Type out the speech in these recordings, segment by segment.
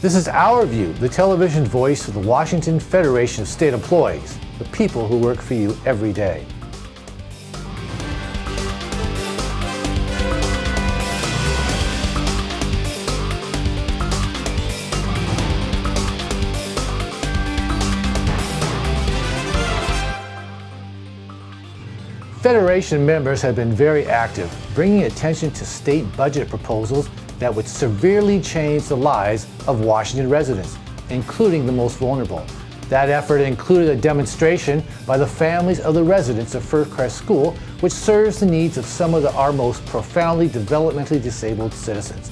This is Our View, the television voice of the Washington Federation of State Employees, the people who work for you every day. Federation members have been very active, bringing attention to state budget proposals that would severely change the lives of Washington residents, including the most vulnerable. That effort included a demonstration by the families of the residents of Fircrest School, which serves the needs of some of our most profoundly developmentally disabled citizens.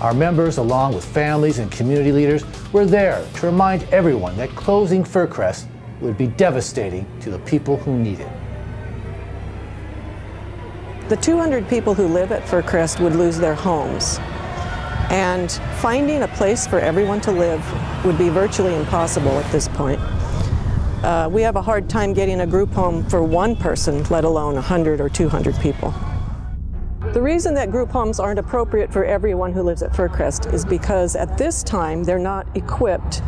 Our members, along with families and community leaders, were there to remind everyone that closing Fircrest would be devastating to the people who need it. The 200 people who live at Fircrest would lose their homes, and finding a place for everyone to live would be virtually impossible at this point. We have a hard time getting a group home for one person, let alone 100 or 200 people. The reason that group homes aren't appropriate for everyone who lives at Fircrest is because at this time they're not equipped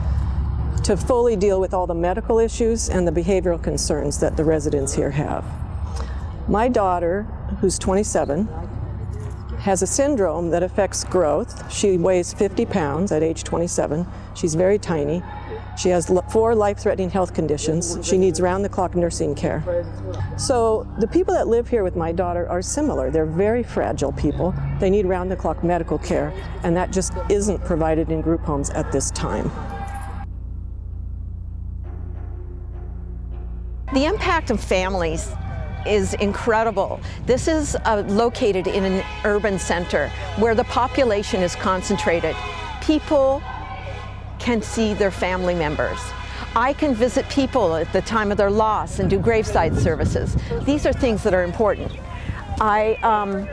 to fully deal with all the medical issues and the behavioral concerns that the residents here have. My daughter, who's 27, has a syndrome that affects growth. She weighs 50 pounds at age 27. She's very tiny. She has 4 life-threatening health conditions. She needs round-the-clock nursing care. So the people that live here with my daughter are similar. They're very fragile people. They need round-the-clock medical care, and that just isn't provided in group homes at this time. The impact of families is incredible. This is located in an urban center where the population is concentrated. People can see their family members. I can visit people at the time of their loss and do graveside services. These are things that are important. I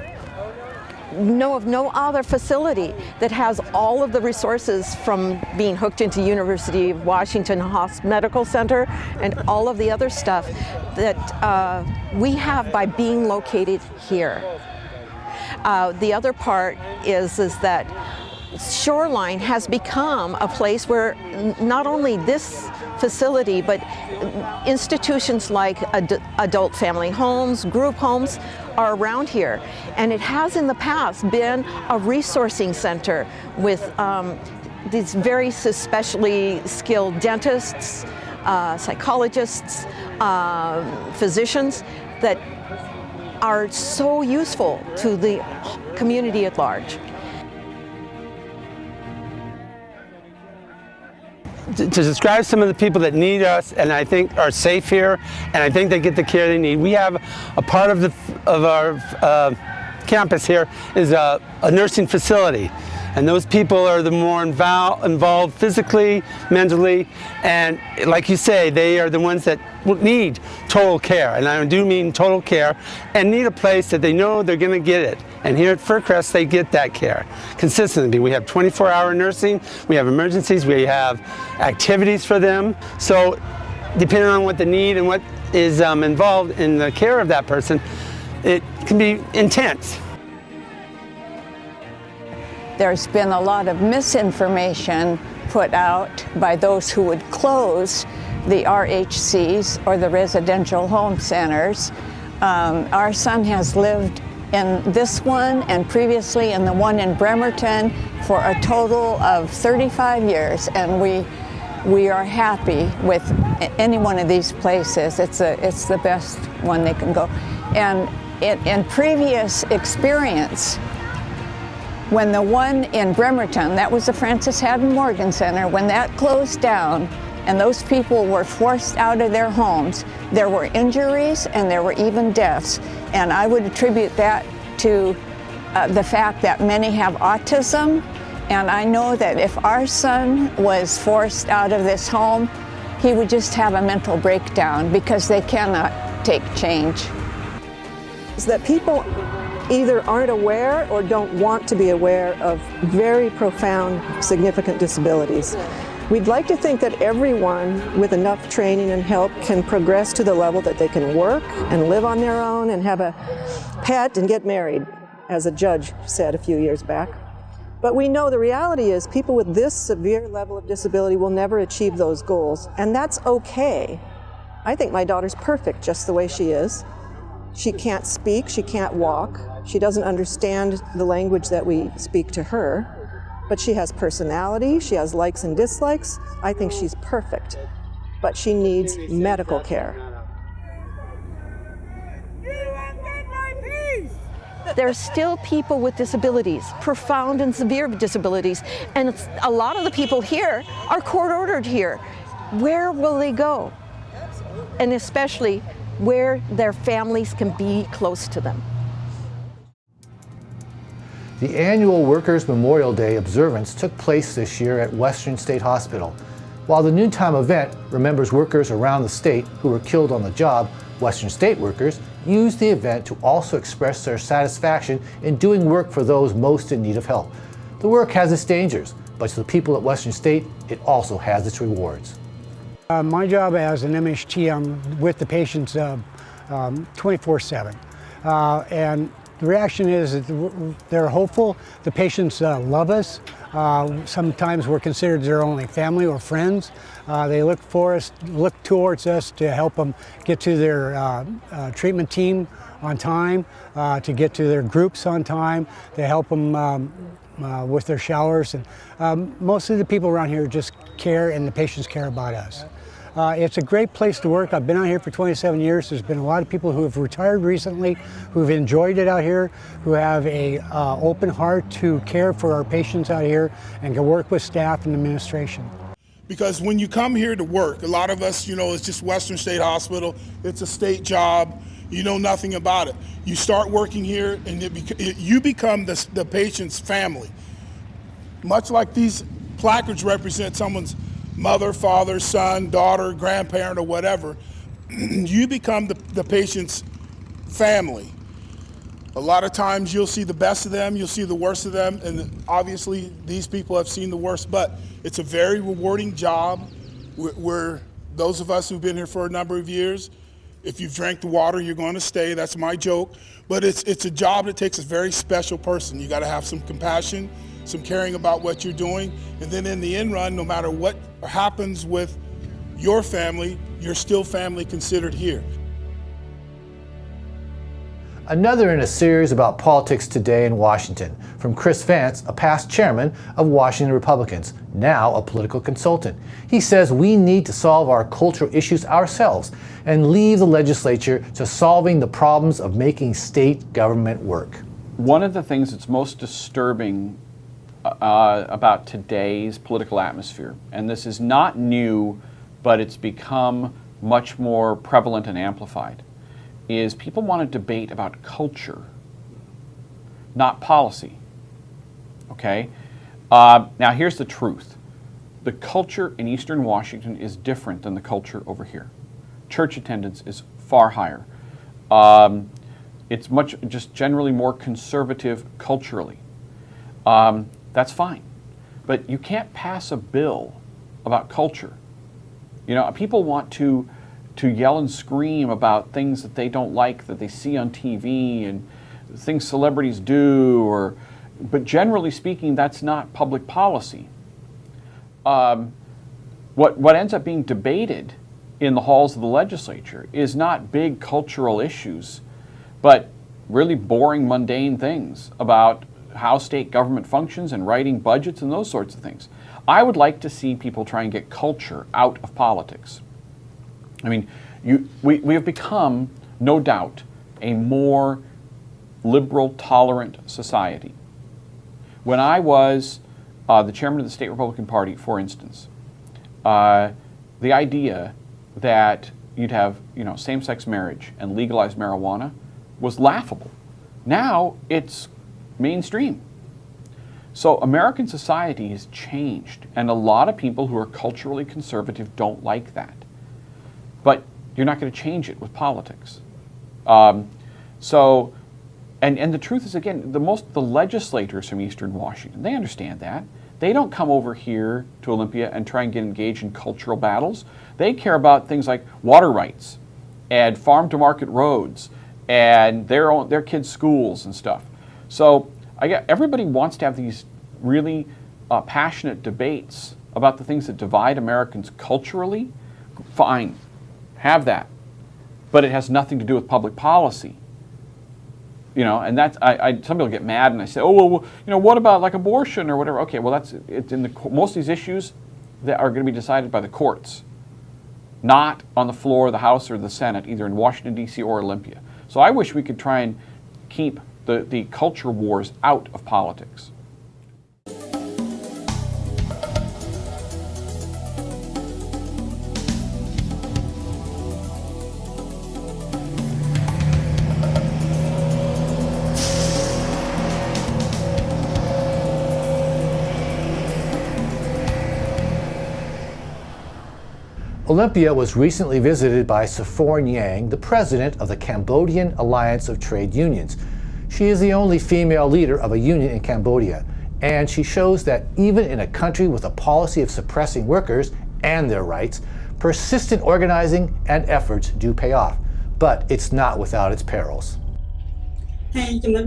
know of no other facility that has all of the resources, from being hooked into University of Washington Medical Center and all of the other stuff that we have by being located here. The other part is that Shoreline has become a place where not only this facility, but institutions like adult family homes, group homes are around here. And it has in the past been a resourcing center with these very especially skilled dentists, psychologists, physicians that are so useful to the community at large. To describe some of the people that need us and I think are safe here, and I think they get the care they need. We have a part of our campus here is a nursing facility, and those people are the more involved physically, mentally, and like you say, they are the ones that need total care, and I do mean total care, and need a place that they know they're going to get it. And here at Fircrest, they get that care consistently. We have 24-hour nursing, we have emergencies, we have activities for them. So depending on what the need and what is involved in the care of that person, it can be intense. There's been a lot of misinformation put out by those who would close the RHCs, or the residential home centers. Our son has lived in this one and previously in the one in Bremerton for a total of 35 years, and we are happy with any one of these places. It's the best one they can go. And in previous experience, when the one in Bremerton, that was the Francis Haddon Morgan Center, when that closed down and those people were forced out of their homes, there were injuries and there were even deaths. And I would attribute that to the fact that many have autism. And I know that if our son was forced out of this home, he would just have a mental breakdown because they cannot take change. Is that people either aren't aware or don't want to be aware of very profound, significant disabilities. We'd like to think that everyone with enough training and help can progress to the level that they can work and live on their own and have a pet and get married, as a judge said a few years back. But we know the reality is people with this severe level of disability will never achieve those goals, and that's okay. I think my daughter's perfect just the way she is. She can't speak, she can't walk, she doesn't understand the language that we speak to her, but she has personality, she has likes and dislikes. I think she's perfect, but she needs medical care. There are still people with disabilities, profound and severe disabilities, and a lot of the people here are court-ordered here. Where will they go? And especially where their families can be close to them. The annual Workers' Memorial Day observance took place this year at Western State Hospital. While the noontime event remembers workers around the state who were killed on the job, Western State workers used the event to also express their satisfaction in doing work for those most in need of help. The work has its dangers, but to the people at Western State, it also has its rewards. My job as an MHT, I'm with the patients 24/7. And the reaction is that they're hopeful. The patients love us. Sometimes we're considered their only family or friends. They look towards us to help them get to their treatment team on time, to get to their groups on time, to help them with their showers. And most of the people around here just care, and the patients care about us. It's a great place to work. I've been out here for 27 years. There's been a lot of people who have retired recently, who've enjoyed it out here, who have a open heart to care for our patients out here and can work with staff and administration. Because when you come here to work, a lot of us, it's just Western State Hospital, it's a state job, you know nothing about it. You start working here and you become the patient's family. Much like these placards represent someone's mother, father, son, daughter, grandparent, or whatever, you become the patient's family. A lot of times you'll see the best of them, you'll see the worst of them, and obviously these people have seen the worst, but it's a very rewarding job. We're those of us who've been here for a number of years, if you've drank the water, you're going to stay. That's my joke. But it's a job that takes a very special person. You got to have some compassion, some caring about what you're doing, and then in the end run, no matter what happens with your family, you're still family considered here. Another in a series about politics today in Washington, from Chris Vance, a past chairman of Washington Republicans, now a political consultant. He says we need to solve our cultural issues ourselves and leave the legislature to solving the problems of making state government work. One of the things that's most disturbing about today's political atmosphere, and this is not new, but it's become much more prevalent and amplified, is people want to debate about culture, not policy. Okay? Now here's the truth. The culture in Eastern Washington is different than the culture over here. Church attendance is far higher. It's just generally more conservative culturally. That's fine. But you can't pass a bill about culture. People want to yell and scream about things that they don't like, that they see on TV and things celebrities do, but generally speaking, that's not public policy. What ends up being debated in the halls of the legislature is not big cultural issues, but really boring, mundane things about how state government functions and writing budgets and those sorts of things. I would like to see people try and get culture out of politics. I mean, we have become, no doubt, a more liberal, tolerant society. When I was the chairman of the state Republican Party, for instance, the idea that you'd have same-sex marriage and legalized marijuana was laughable. Now it's mainstream. So American society has changed, and a lot of people who are culturally conservative don't like that. But you're not going to change it with politics. And the truth is, again, the legislators from Eastern Washington, they understand that. They don't come over here to Olympia and try and get engaged in cultural battles. They care about things like water rights and farm-to-market roads and their kids' schools and stuff. So everybody wants to have these really passionate debates about the things that divide Americans culturally, fine, have that. But it has nothing to do with public policy. You know, and that's, some people get mad and I say, oh, well, you know, what about like abortion or whatever? Okay, well, it's in most of these issues that are going to be decided by the courts, not on the floor of the House or the Senate, either in Washington, D.C. or Olympia. So I wish we could try and keep the culture wars out of politics. Olympia was recently visited by Sophorn Yang, the president of the Cambodian Alliance of Trade Unions. She is the only female leader of a union in Cambodia, and she shows that even in a country with a policy of suppressing workers and their rights, persistent organizing and efforts do pay off. But it's not without its perils. In the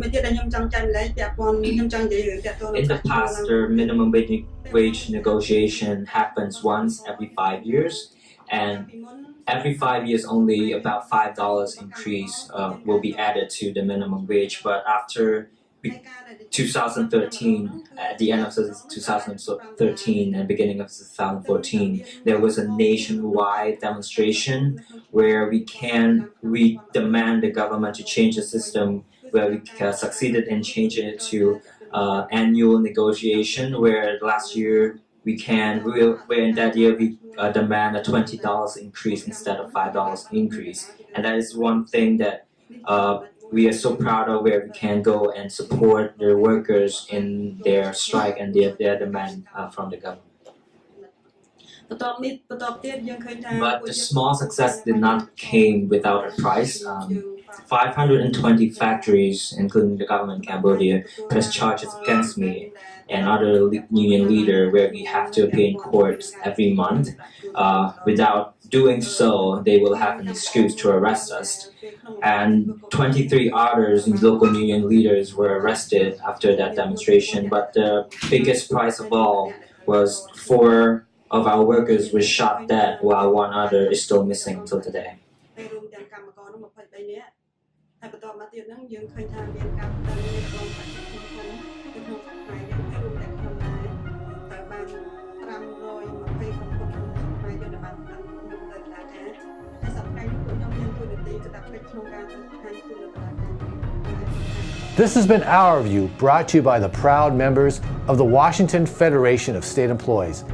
past, the minimum wage negotiation happens once every 5 years, and every 5 years only about $5 increase will be added to the minimum wage. But after 2013, at the end of 2013 and beginning of 2014, there was a nationwide demonstration where we demand the government to change the system, where we succeeded in changing it to annual negotiation, where last year where in that year we demand a $20 increase instead of $5 increase. And that is one thing that we are so proud of, where we can go and support the workers in their strike and their demand from the government. But the small success did not came without a price. 520 factories, including the government in Cambodia, press charges against me and other union leader, where we have to appear in court every month. Without doing so, they will have an excuse to arrest us. And 23 others local union leaders were arrested after that demonstration. But the biggest prize of all was 4 of our workers were shot dead, while 1 other is still missing until today. This has been Our View, brought to you by the proud members of the Washington Federation of State Employees.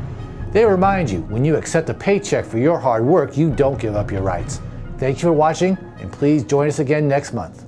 They remind you, when you accept a paycheck for your hard work, you don't give up your rights. Thank you for watching, and please join us again next month.